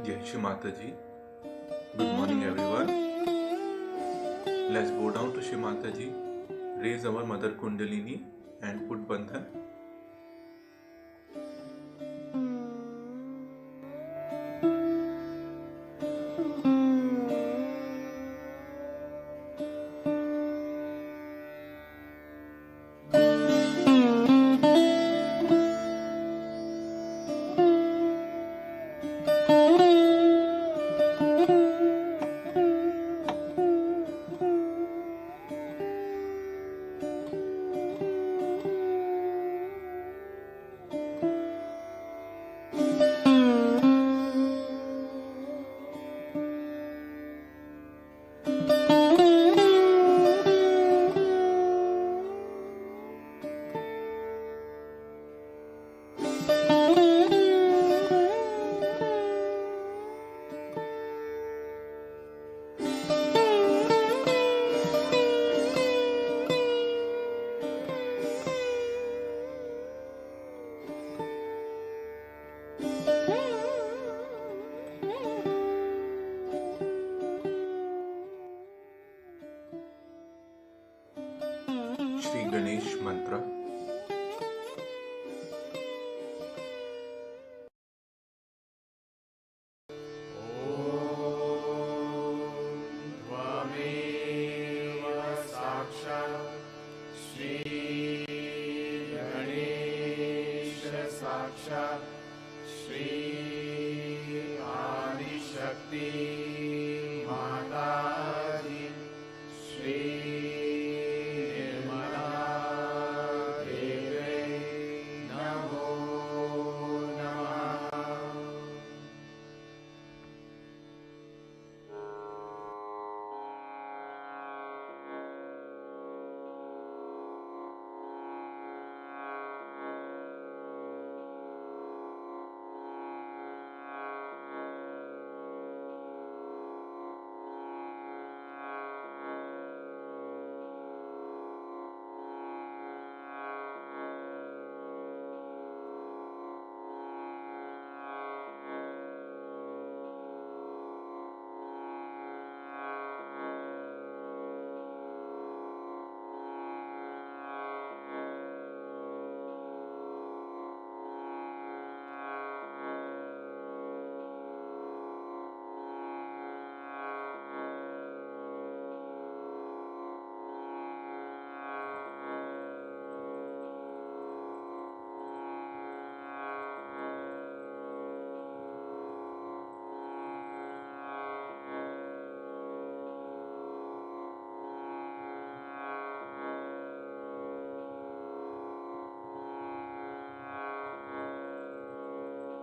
Jai Shri Mataji. Good morning, everyone. Let's bow down to Shri Mataji, raise our Mother Kundalini, and put Bandhan. Shri Ganesh Mantra.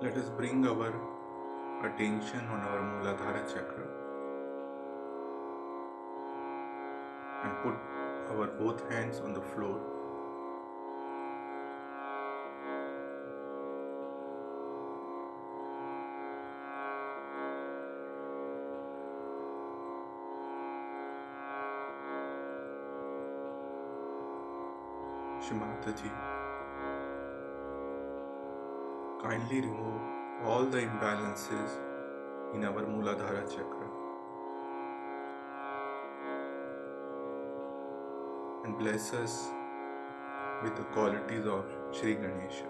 Let us bring our attention on our Muladhara chakra and put our both hands on the floor. Shri Mataji, kindly remove all the imbalances in our Muladhara chakra and bless us with the qualities of Shri Ganesha.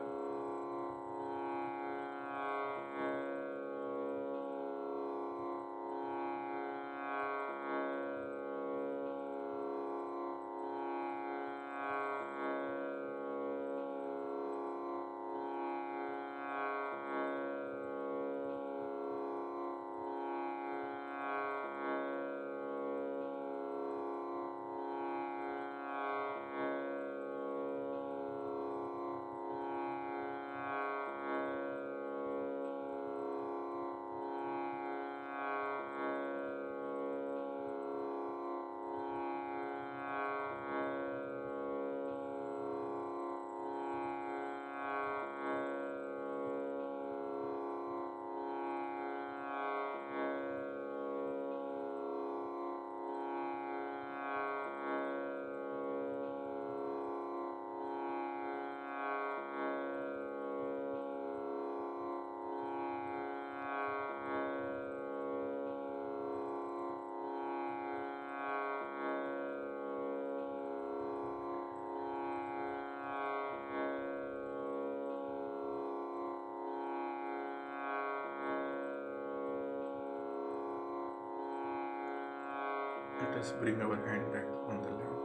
let us bring our hand back on the lap.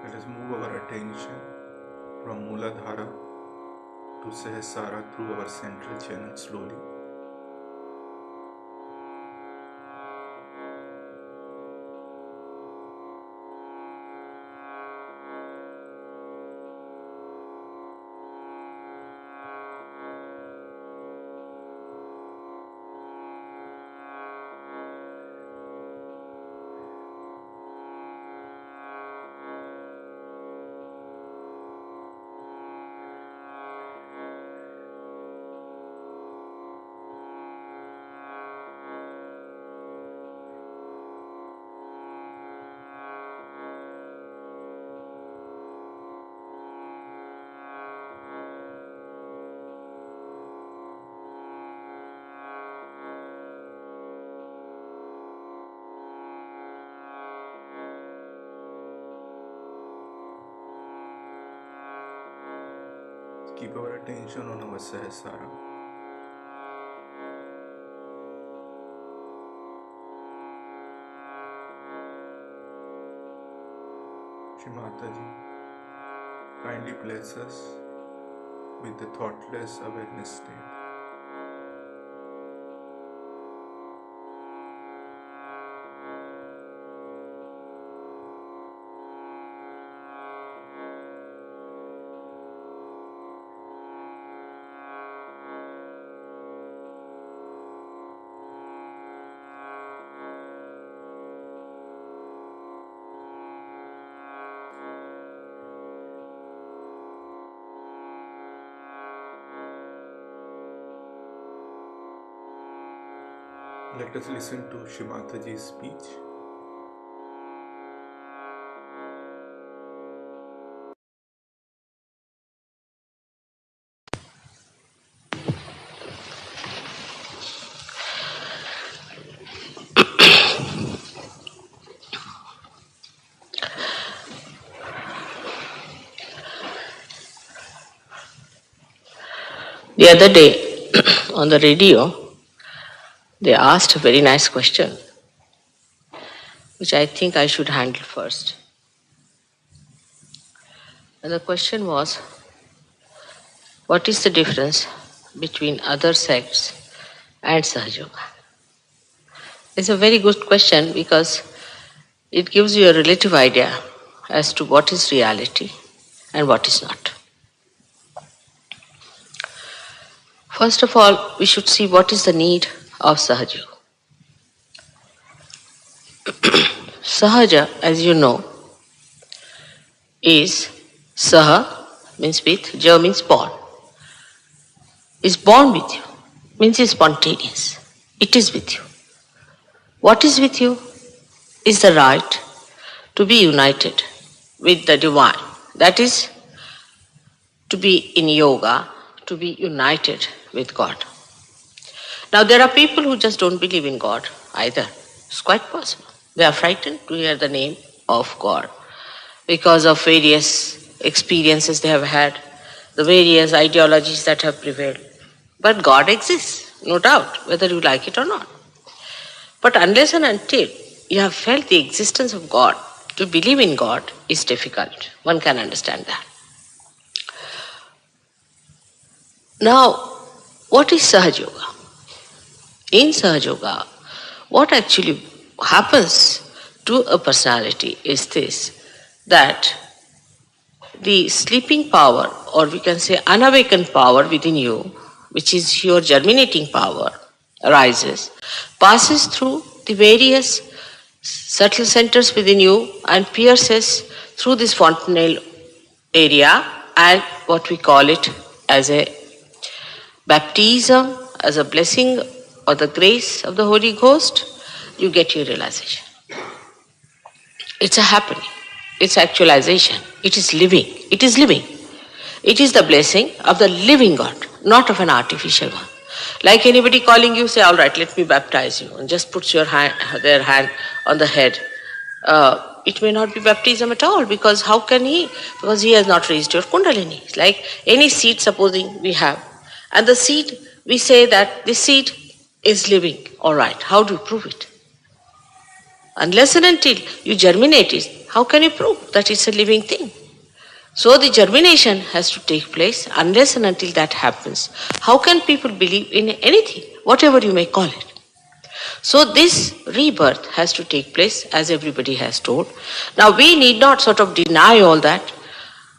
Let us move our attention from Muladhara to Sahasrara through our central channel slowly. Keep our attention on our Sahasrara. Shri Mataji, kindly bless us with the thoughtless awareness state. Let us listen to Shri Mataji's speech. The other day on the radio, they asked a very nice question, which I think I should handle first. And the question was, what is the difference between other sects and Sahaja Yoga? It's a very good question because it gives you a relative idea as to what is reality and what is not. First of all, we should see what is the need of Sahaja Yoga. Sahaja, as you know, is Saha means with, Ja means born. Is born with you, means is spontaneous. It is with you. What is with you is the right to be united with the divine. That is, to be in yoga, to be united with God. Now there are people who just don't believe in God either. It's quite possible. They are frightened to hear the name of God because of various experiences they have had, the various ideologies that have prevailed. But God exists, no doubt, whether you like it or not. But unless and until you have felt the existence of God, to believe in God is difficult. One can understand that. Now, what is Sahaja Yoga? In Sahaja Yoga, what actually happens to a personality is this, that the sleeping power, or we can say unawakened power within you, which is your germinating power, arises, passes through the various subtle centers within you and pierces through this fontanelle area, and what we call it as a baptism, as a blessing or the grace of the Holy Ghost, you get your realization. It's a happening. It's actualization. It is living. It is living. It is the blessing of the living God, not of an artificial one. Like anybody calling you, say, all right, let me baptize you, and just puts your hand, their hand on the head. it may not be baptism at all, because how can he? Because he has not raised your Kundalini. It's like any seed, supposing we have, and the seed, we say that this seed is living. All right, how do you prove it? Unless and until you germinate it, how can you prove that it's a living thing? So the germination has to take place. Unless and until that happens, how can people believe in anything, whatever you may call it? So this rebirth has to take place, as everybody has told. Now we need not sort of deny all that,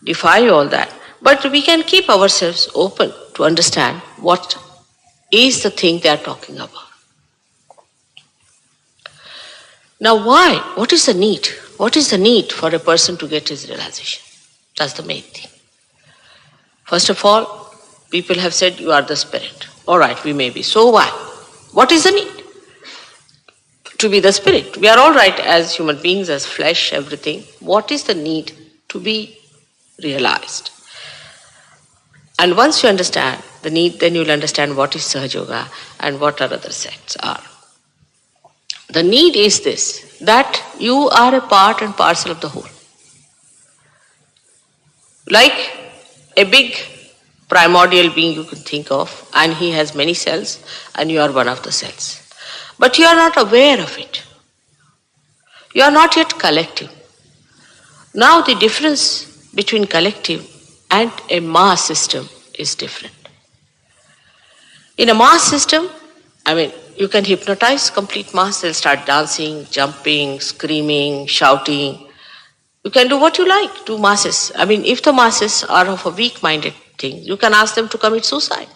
defy all that, but we can keep ourselves open to understand what is the thing they are talking about. Now why? What is the need? What is the need for a person to get his realization? That's the main thing. First of all, people have said you are the spirit. All right, we may be. So why? What is the need to be the spirit? We are all right as human beings, as flesh, everything. What is the need to be realized? And once you understand the need, then you will understand what is Sahaja Yoga and what our other sects are. The need is this, that you are a part and parcel of the whole. Like a big primordial being you can think of, and he has many cells, and you are one of the cells. But you are not aware of it. You are not yet collective. Now the difference between collective and a mass system is different. In a mass system, you can hypnotize complete mass. They'll start dancing, jumping, screaming, shouting. You can do what you like to masses. If the masses are of a weak-minded thing, you can ask them to commit suicide.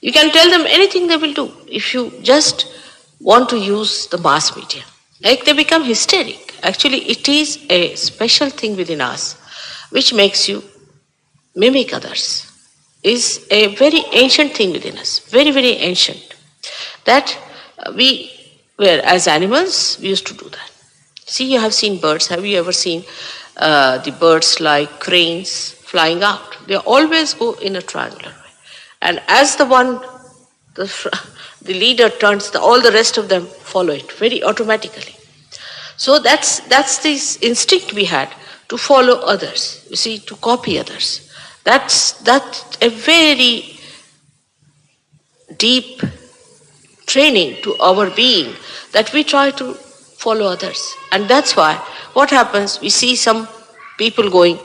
You can tell them anything they will do if you just want to use the mass media. Like they become hysteric. Actually, it is a special thing within us which makes you mimic others. Is a very ancient thing within us, very, very ancient. That we were, as animals, we used to do that. See, you have seen birds. Have you ever seen the birds like cranes flying out? They always go in a triangular way. And as the leader turns, all the rest of them follow it very automatically. So that's this instinct we had to follow others, you see, to copy others. That's a very deep training to our being, that we try to follow others. And that's why what happens, we see some people going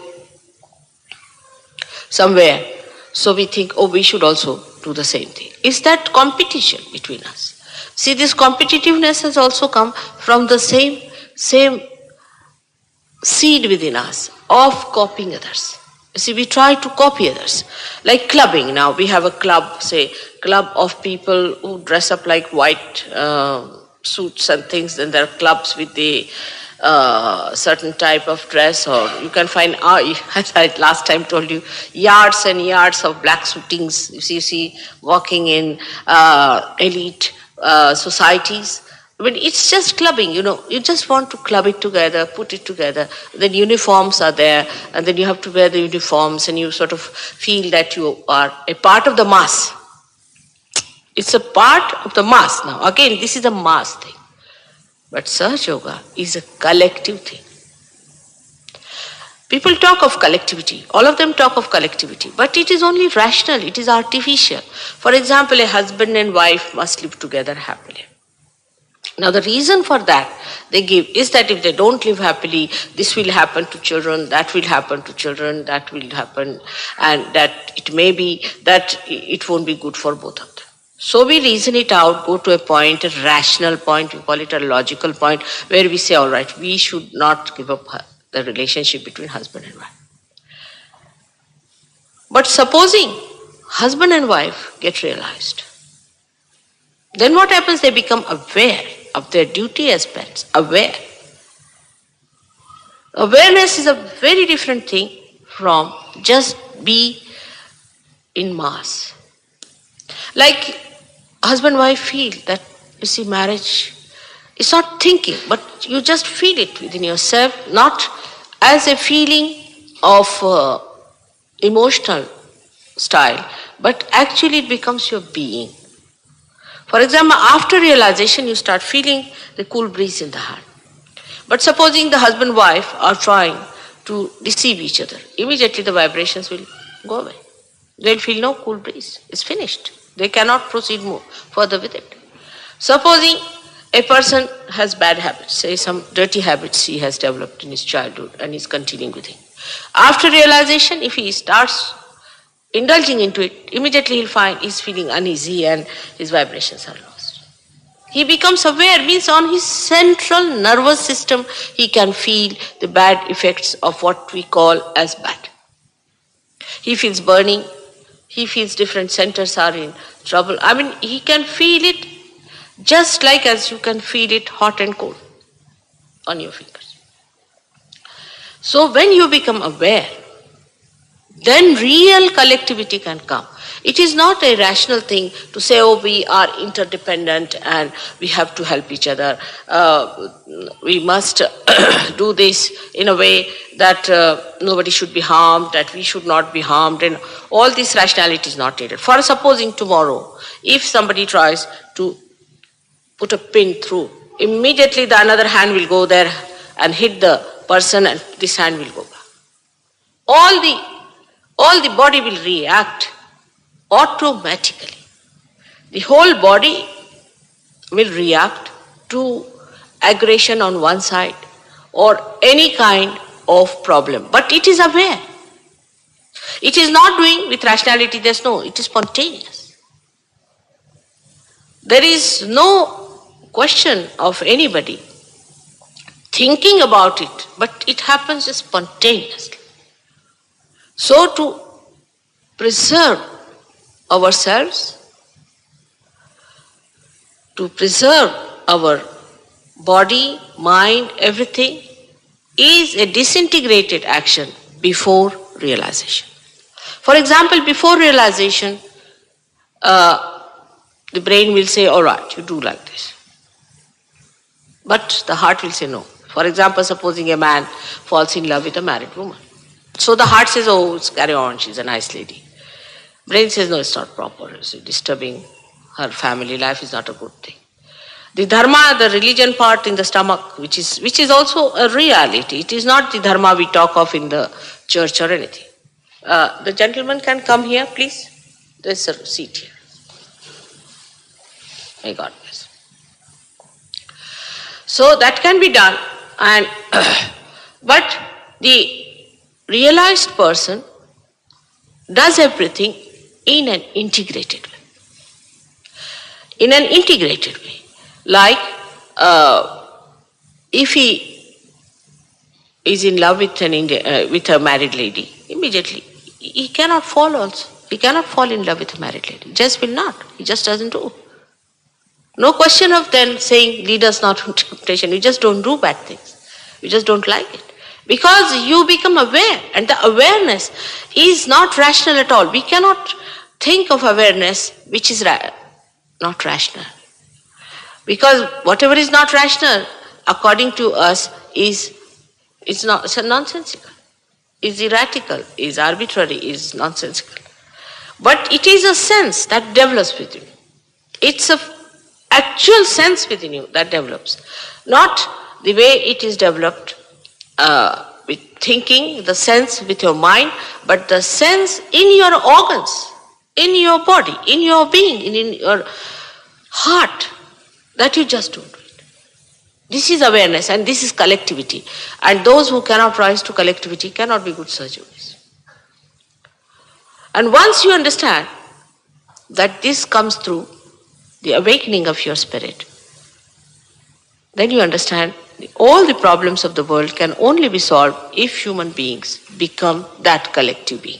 somewhere, so we think, oh, we should also do the same thing. Is that competition between us? See, this competitiveness has also come from the same seed within us of copying others. You see, we try to copy others. Like clubbing now, we have a club, say, club of people who dress up like white suits and things, and there are clubs with the certain type of dress, or you can find, as I last time told you, yards and yards of black suitings. You see walking in elite societies. It's just clubbing, you just want to club it together, put it together. Then uniforms are there, and then you have to wear the uniforms, and you sort of feel that you are a part of the mass. It's a part of the mass now. Again, this is a mass thing. But Sahaja Yoga is a collective thing. People talk of collectivity. All of them talk of collectivity. But it is only rational. It is artificial. For example, a husband and wife must live together happily. Now the reason for that they give is that if they don't live happily, this will happen to children, that will happen to children, that will happen, and that it may be that it won't be good for both of them. So we reason it out, go to a point, a rational point, we call it a logical point, where we say, all right, we should not give up the relationship between husband and wife. But supposing husband and wife get realized, then what happens? They become aware of their duty as parents, aware. Awareness is a very different thing from just be in mass. Like husband-wife feel that, you see, marriage is not thinking, but you just feel it within yourself, not as a feeling of emotional style, but actually it becomes your being. For example, after realization, you start feeling the cool breeze in the heart. But supposing the husband and wife are trying to deceive each other, immediately the vibrations will go away. They'll feel no cool breeze. It's finished. They cannot proceed more further with it. Supposing a person has bad habits, say some dirty habits he has developed in his childhood and is continuing with it. After realization, if he starts indulging into it, immediately he'll find he's feeling uneasy and his vibrations are lost. He becomes aware, means on his central nervous system he can feel the bad effects of what we call as bad. He feels burning, he feels different centers are in trouble. I mean, he can feel it just like as you can feel it hot and cold on your fingers. So when you become aware, then real collectivity can come. It is not a rational thing to say, oh, we are interdependent and we have to help each other. We must do this in a way that nobody should be harmed, that we should not be harmed, and all this rationality is not needed. For supposing tomorrow, if somebody tries to put a pin through, immediately the another hand will go there and hit the person and this hand will go back. All the body will react automatically. The whole body will react to aggression on one side or any kind of problem. But it is aware. It is not doing with rationality, it is spontaneous. There is no question of anybody thinking about it, but it happens spontaneously. So to preserve ourselves, to preserve our body, mind, everything is a disintegrated action before realization. For example, before realization, the brain will say, all right, you do like this. But the heart will say no. For example, supposing a man falls in love with a married woman. So the heart says, oh, it's carry on, she's a nice lady. Brain says, no, it's not proper, it's disturbing her family life, is not a good thing. The dharma, the religion part in the stomach, which is also a reality. It is not the dharma we talk of in the church or anything. The gentleman can come here, please. There's a seat here. May God bless. So that can be done, and but the realized person does everything in an integrated way. In an integrated way. Like if he is in love with a married lady, immediately he cannot fall also. He cannot fall in love with a married lady. Just will not. He just doesn't do. No question of then saying lead us not to temptation. You just don't do bad things. You just don't like it. Because you become aware, and the awareness is not rational at all. We cannot think of awareness which is not rational. Because whatever is not rational, according to us, is nonsensical, is erratical, is arbitrary, is nonsensical. But it is a sense that develops within you. It's an actual sense within you that develops. Not the way it is developed with thinking, the sense with your mind, but the sense in your organs, in your body, in your being, in your heart, that you just don't do it. This is awareness and this is collectivity. And those who cannot rise to collectivity cannot be good surgeons. And once you understand that this comes through the awakening of your spirit, then you understand all the problems of the world can only be solved if human beings become that collective being.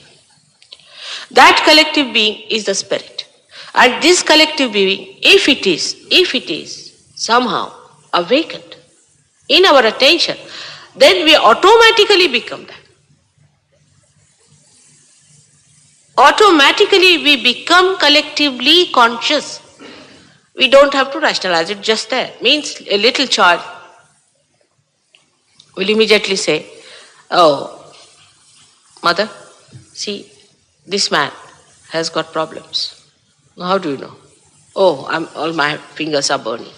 That collective being is the spirit. And this collective being, if it is somehow awakened in our attention, then we automatically become that. Automatically we become collectively conscious. We don't have to rationalize it, just there. Means a little child will immediately say, oh, mother, see, this man has got problems. How do you know? Oh, all my fingers are burning.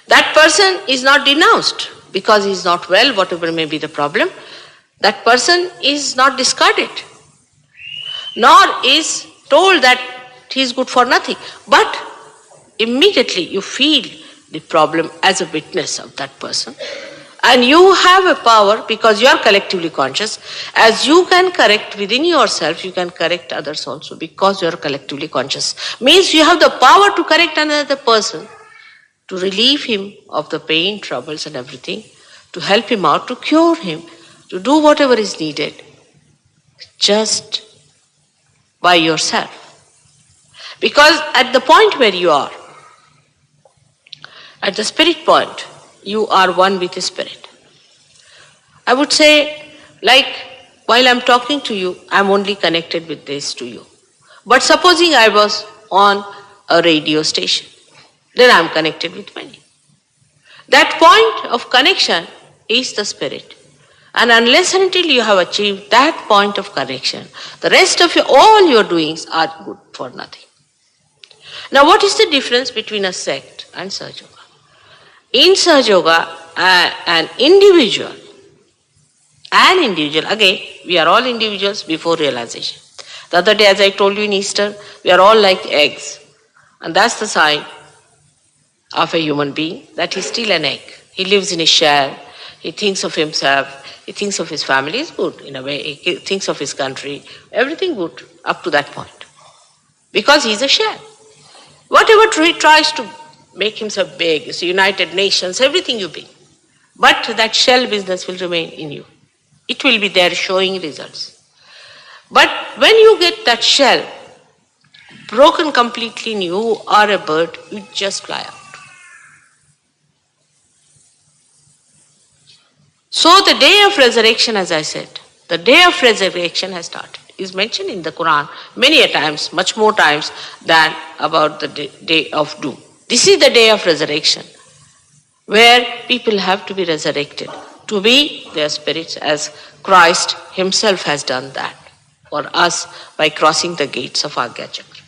That person is not denounced because he is not well, whatever may be the problem. That person is not discarded, nor is told that he is good for nothing. But immediately you feel the problem as a witness of that person. And you have a power because you are collectively conscious. As you can correct within yourself, you can correct others also because you are collectively conscious. Means you have the power to correct another person, to relieve him of the pain, troubles and everything, to help him out, to cure him, to do whatever is needed, just by yourself. Because at the point where you are, at the spirit point, you are one with the spirit. I would say, like, while I'm talking to you, I'm only connected with this to you. But supposing I was on a radio station, then I'm connected with many. That point of connection is the spirit. And unless and until you have achieved that point of connection, the rest of all your doings are good for nothing. Now, what is the difference between a sect and Sahaja Yoga? In Sahaja Yoga, an individual, again, we are all individuals before realization. The other day, as I told you in Easter, we are all like eggs. And that's the sign of a human being, that he's still an egg. He lives in a shell. He thinks of himself. He thinks of his family. Is good in a way. He thinks of his country. Everything good up to that point. Because he's a shell. Whatever he tries to make himself big, it's United Nations, everything you be. But that shell business will remain in you. It will be there showing results. But when you get that shell broken completely and you are a bird, you just fly out. So the day of resurrection, as I said, the day of resurrection has started. Is mentioned in the Quran many a times, much more times than about the day of doom. This is the day of resurrection, where people have to be resurrected, to be their spirits, as Christ himself has done that for us by crossing the gates of Agya Chakra.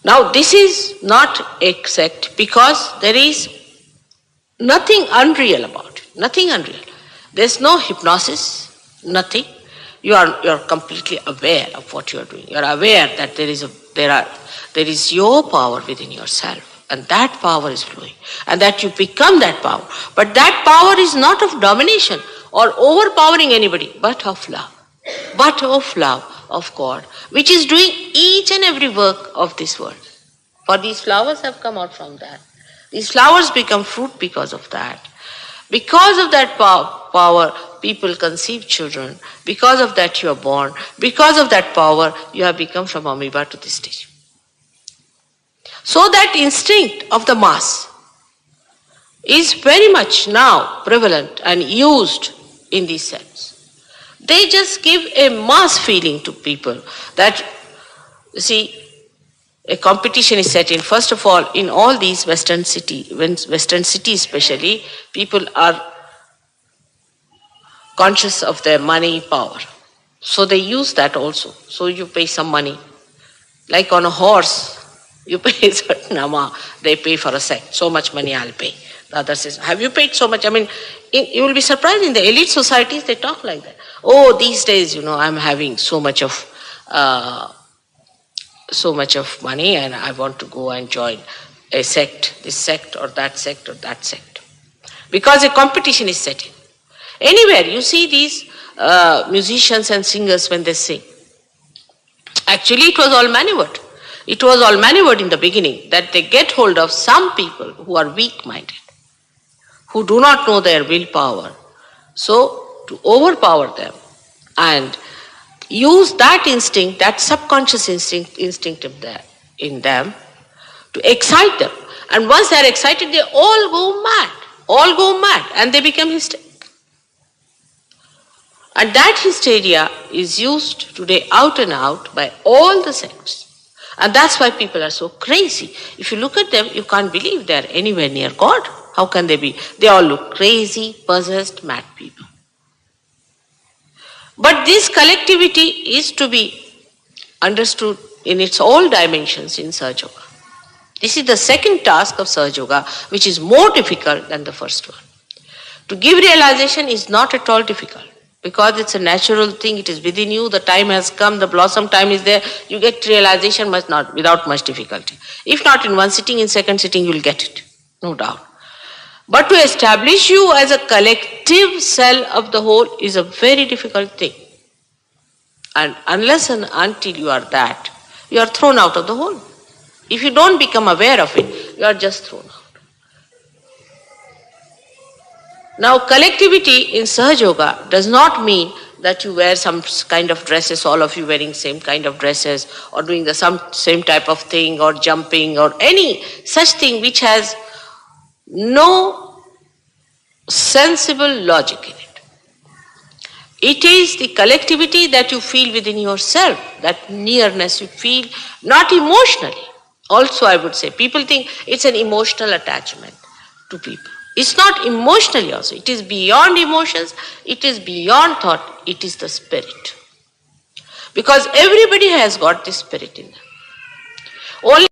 Now, this is not a sect because there is nothing unreal about it, nothing unreal. There's no hypnosis, nothing. You are completely aware of what you are doing. You are aware that there is your power within yourself, and that power is flowing, and that you become that power. But that power is not of domination or overpowering anybody, but of love of God, which is doing each and every work of this world. For these flowers have come out from that. These flowers become fruit because of that. Because of that power, people conceive children. Because of that, you are born. Because of that power, you have become from amoeba to this stage. So that instinct of the mass is very much now prevalent and used in these sects. They just give a mass feeling to people that, you see, a competition is set in. First of all, in all these Western cities especially, people are conscious of their money power. So they use that also. So you pay some money. Like on a horse, you pay a certain amount. They pay for a sect. So much money I'll pay. The other says, have you paid so much? I mean, you will be surprised in the elite societies, they talk like that. Oh, these days, I'm having so much of money and I want to go and join a sect, this sect or that sect or that sect. Because a competition is set in. Anywhere you see these musicians and singers when they sing. Actually it was all maneuvered. It was all maneuvered in the beginning, that they get hold of some people who are weak-minded, who do not know their willpower. So to overpower them and use that instinct, that subconscious instinct in them, to excite them. And once they are excited, they all go mad, and they become hysteric. And that hysteria is used today out and out by all the sects. And that's why people are so crazy. If you look at them, you can't believe they are anywhere near God. How can they be? They all look crazy, possessed, mad people. But this collectivity is to be understood in its all dimensions in Sahaja Yoga. This is the second task of Sahaja Yoga, which is more difficult than the first one. To give realization is not at all difficult because it's a natural thing, it is within you, the time has come, the blossom time is there, you get realization without much difficulty. If not in one sitting, in second sitting you will get it, no doubt. But to establish you as a collective cell of the whole is a very difficult thing. And unless and until you are that, you are thrown out of the whole. If you don't become aware of it, you are just thrown out. Now, collectivity in Sahaja Yoga does not mean that you wear some kind of dresses, all of you wearing same kind of dresses, or doing the same type of thing, or jumping, or any such thing which has no sensible logic in it. It is the collectivity that you feel within yourself, that nearness you feel, not emotionally. Also, I would say, people think it's an emotional attachment to people. It's not emotionally also. It is beyond emotions, it is beyond thought, it is the spirit. Because everybody has got this spirit in them. Only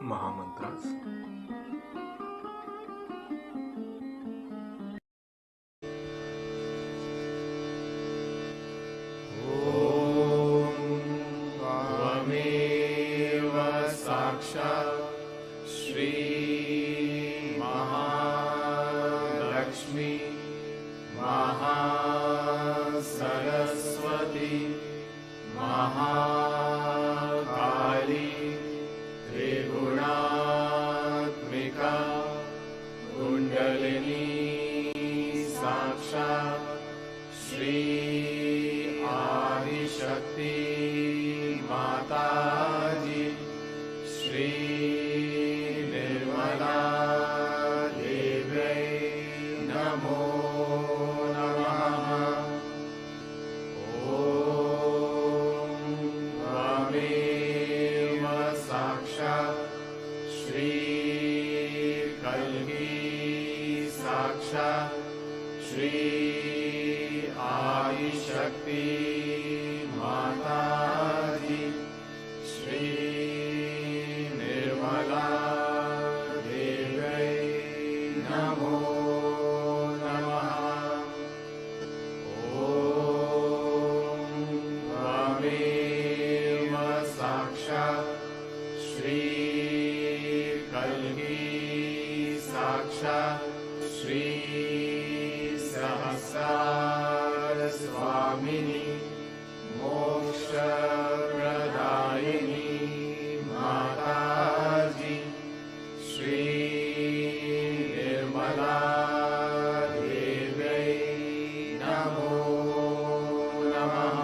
Mahamantras. Shri Mahalakshmi Mahasaraswati Mahakali त्रिगुणात्मिका kundalini साक्षात् श्री आदिशक्ति माताजी श्री निर्मला देव्यै नमो नमः। ॐ त्वमेव साक्षात् श्री कल्की साक्षात् श्री आदिशक्ति माताजी श्री निर्मला देव्यै नमो नमः। ॐ त्वमेव साक्षात् श्री कल्की साक्षात् श्री सहस्रार स्वामिनी मोक्षप्रदायिनी माताजी श्री निर्मला देव्यै नमो नमः।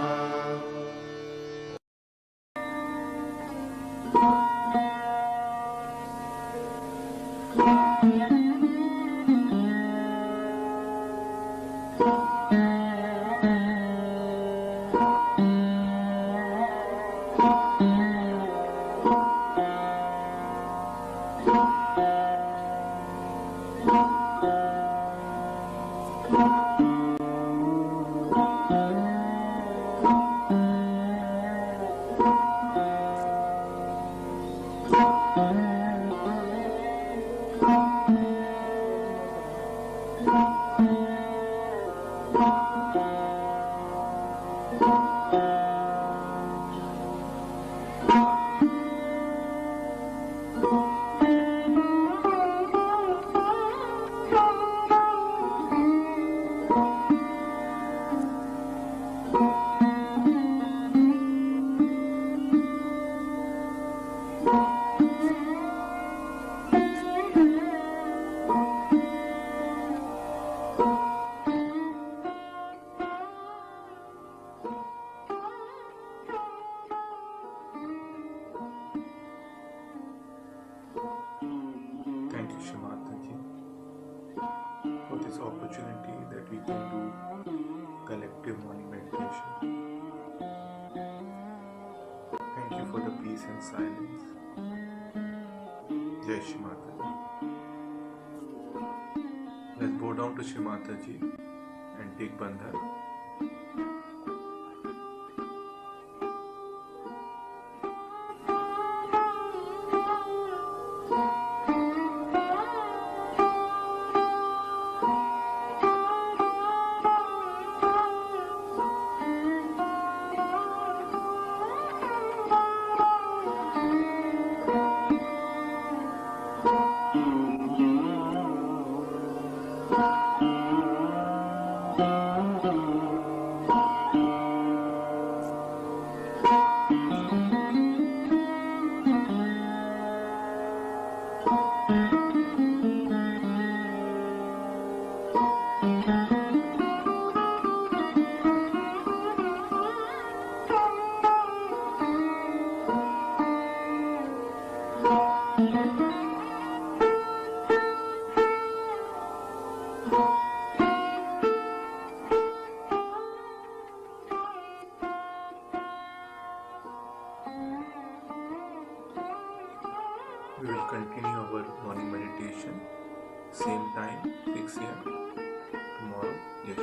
Thank you, Shri Mataji, for this opportunity that we can do collective morning meditation. Thank you for the peace and silence. Jai Shri Mataji. Let's bow down to Shri Mataji and take bandhan. We will continue our morning meditation, same time, 6 a.m. tomorrow. Yes,